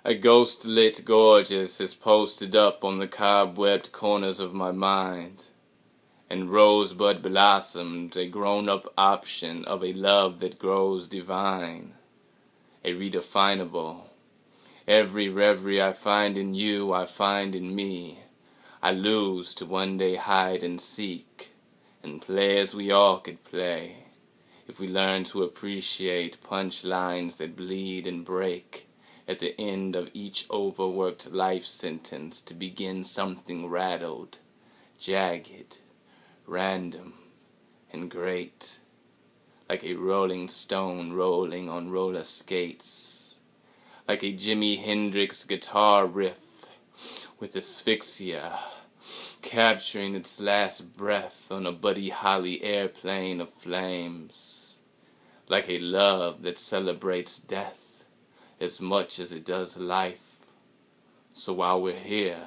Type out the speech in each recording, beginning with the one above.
A ghost-lit gorgeous is posted up on the cobwebbed corners of my mind, and rosebud blossomed a grown-up option of a love that grows divine, a redefinable. Every reverie I find in you, I find in me. I lose to one day hide and seek, and play as we all could play, if we learn to appreciate punch lines that bleed and break at the end of each overworked life sentence to begin something rattled, jagged, random, and great, like a rolling stone rolling on roller skates, like a Jimi Hendrix guitar riff with asphyxia, capturing its last breath on a Buddy Holly airplane of flames, like a love that celebrates death as much as it does life, so while we're here,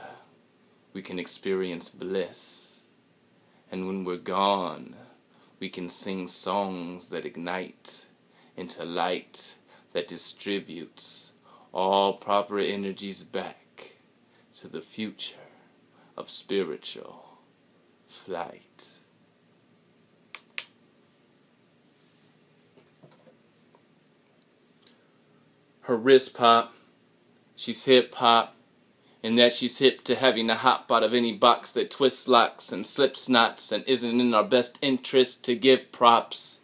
we can experience bliss, and when we're gone, we can sing songs that ignite into light that distributes all proper energies back to the future of spiritual flight. Her wrist pop, she's hip-hop, in that she's hip to having a hop out of any box that twists locks and slips knots and isn't in our best interest to give props.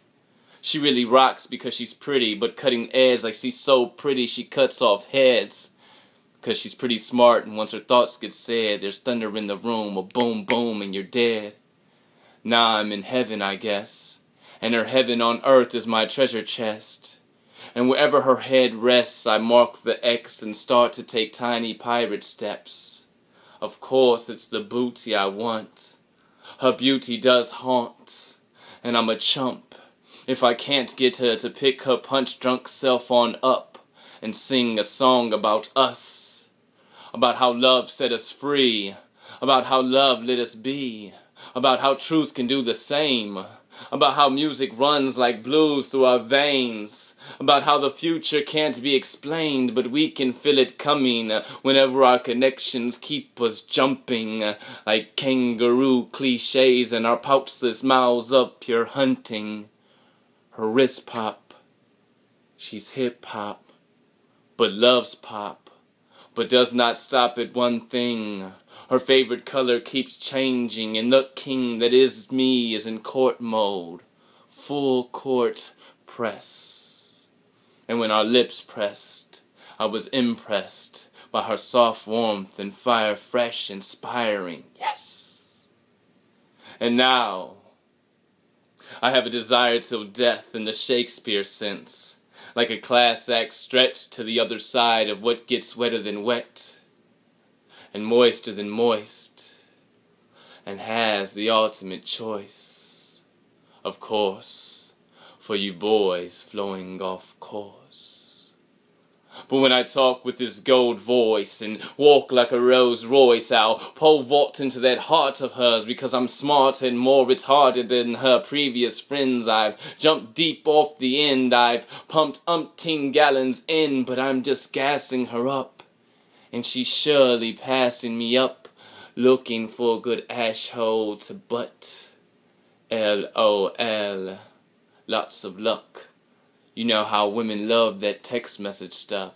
She really rocks because she's pretty, but cutting edge like she's so pretty she cuts off heads. Because she's pretty smart, and once her thoughts get said, there's thunder in the room, a boom boom, and you're dead. Now I'm in heaven, I guess, and her heaven on earth is my treasure chest. And wherever her head rests, I mark the X and start to take tiny pirate steps. Of course, it's the booty I want. Her beauty does haunt, and I'm a chump if I can't get her to pick her punch-drunk self on up and sing a song about us, about how love set us free, about how love let us be, about how truth can do the same, about how music runs like blues through our veins, about how the future can't be explained, but we can feel it coming whenever our connections keep us jumping like kangaroo cliches and our pouchless mouths up pure hunting. Her wrist pop, she's hip-hop, but loves pop, but does not stop at one thing. Her favorite color keeps changing, and the king that is me is in court mode, full court press. And when our lips pressed, I was impressed by her soft warmth and fire fresh, inspiring, yes. And now, I have a desire till death in the Shakespeare sense, like a class act stretched to the other side of what gets wetter than wet, and moister than moist, and has the ultimate choice, of course, for you boys flowing off course. But when I talk with this gold voice and walk like a Rolls Royce, I'll pole vault into that heart of hers because I'm smarter and more retarded than her previous friends. I've jumped deep off the end, I've pumped umpteen gallons in, but I'm just gassing her up, and she's surely passing me up, looking for a good ash hole to butt. LOL. Lots of luck. You know how women love that text message stuff.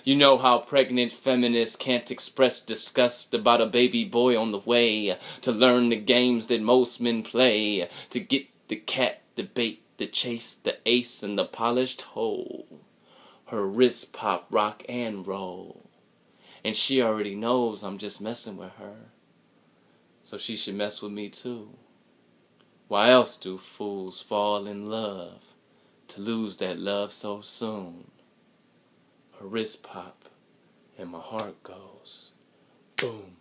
You know how pregnant feminists can't express disgust about a baby boy on the way to learn the games that most men play, to get the cat, the bait, the chase, the ace, and the polished hole. Her wrist pop, rock and roll. And she already knows I'm just messing with her. So she should mess with me too. Why else do fools fall in love, to lose that love so soon? Her wrist pop, and my heart goes boom.